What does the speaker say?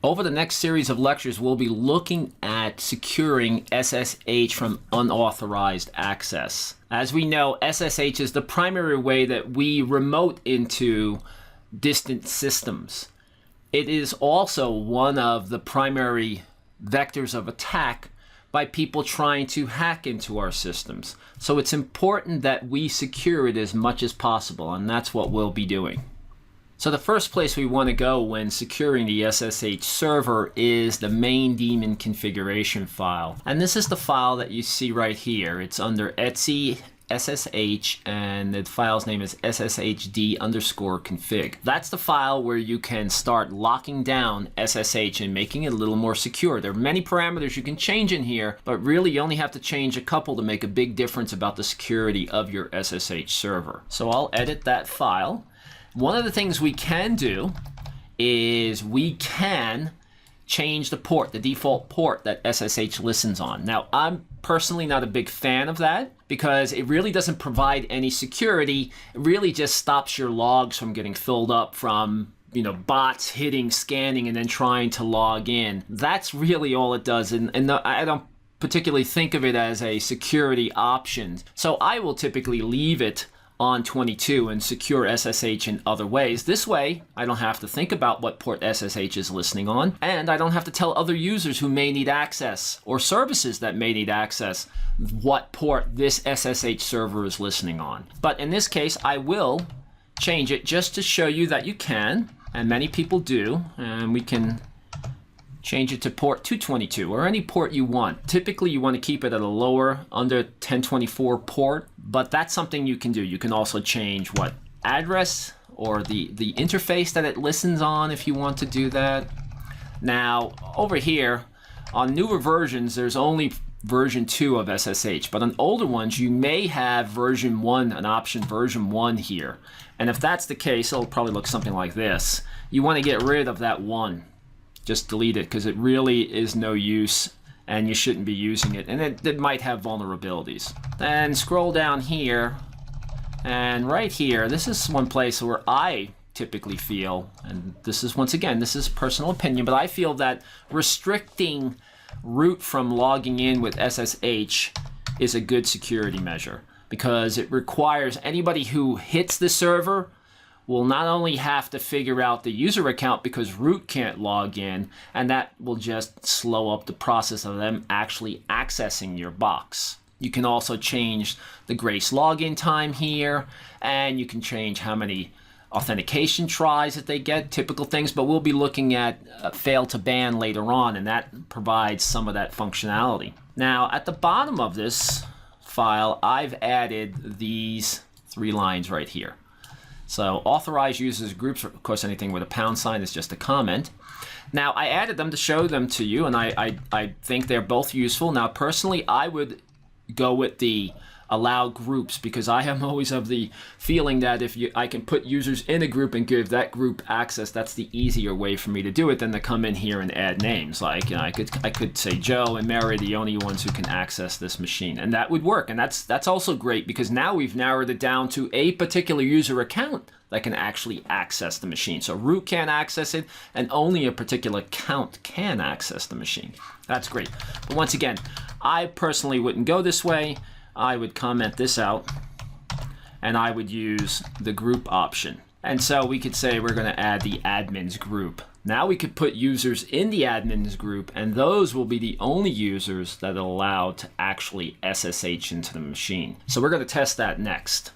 Over the next series of lectures, we'll be looking at securing SSH from unauthorized access. As we know, SSH is the primary way that we remote into distant systems. It is also one of the primary vectors of attack by people trying to hack into our systems. So it's important that we secure it as much as possible, and that's what we'll be doing. So the first place we want to go when securing the SSH server is the main daemon configuration file. And this is the file that you see right here. It's under etc SSH, and the file's name is sshd_config. That's the file where you can start locking down SSH and making it a little more secure. There are many parameters you can change in here, but really you only have to change a couple to make a big difference about the security of your SSH server. So I'll edit that file. One of the things we can do is we can change the port, the default port that SSH listens on. Now, I'm personally not a big fan of that because it really doesn't provide any security. It really just stops your logs from getting filled up from bots hitting, scanning, and then trying to log in. That's really all it does, and I don't particularly think of it as a security option. So I will typically leave it on 22 and secure SSH in other ways. This way, I don't have to think about what port SSH is listening on, and I don't have to tell other users who may need access or services that may need access what port this SSH server is listening on. But in this case, I will change it just to show you that you can, and many people do, and we can change it to port 222 or any port you want. Typically you want to keep it at a lower, under 1024 port, but that's something you can do. You can also change what address or the interface that it listens on if you want to do that. Now over here on newer versions there's only version 2 of SSH, but on older ones you may have version 1, an option version 1 here. And if that's the case, it'll probably look something like this. You want to get rid of that 1. Just delete it because it really is no use and you shouldn't be using it, and it might have vulnerabilities. Then scroll down here, and right here, this is one place where I typically feel, and this is once again, this is personal opinion, but I feel that restricting root from logging in with SSH is a good security measure because it requires anybody who hits the server will not only have to figure out the user account because root can't log in, and that will just slow up the process of them actually accessing your box. You can also change the grace login time here, and you can change how many authentication tries that they get, typical things, but we'll be looking at fail to ban later on, and that provides some of that functionality. Now at the bottom of this file, I've added these 3 lines right here. So authorized users groups, of course anything with a # is just a comment. Now I added them to show them to you, and I think they're both useful. Now personally I would go with the allow groups because I am always of the feeling that if I can put users in a group and give that group access, that's the easier way for me to do it than to come in here and add names. Like I could say Joe and Mary are the only ones who can access this machine, and that would work. And that's also great because now we've narrowed it down to a particular user account that can actually access the machine. So root can't access it, and only a particular account can access the machine. That's great. But once again, I personally wouldn't go this way. I would comment this out, and I would use the group option. And so we could say we're going to add the admins group. Now we could put users in the admins group, and those will be the only users that are allowed to actually SSH into the machine. So we're going to test that next.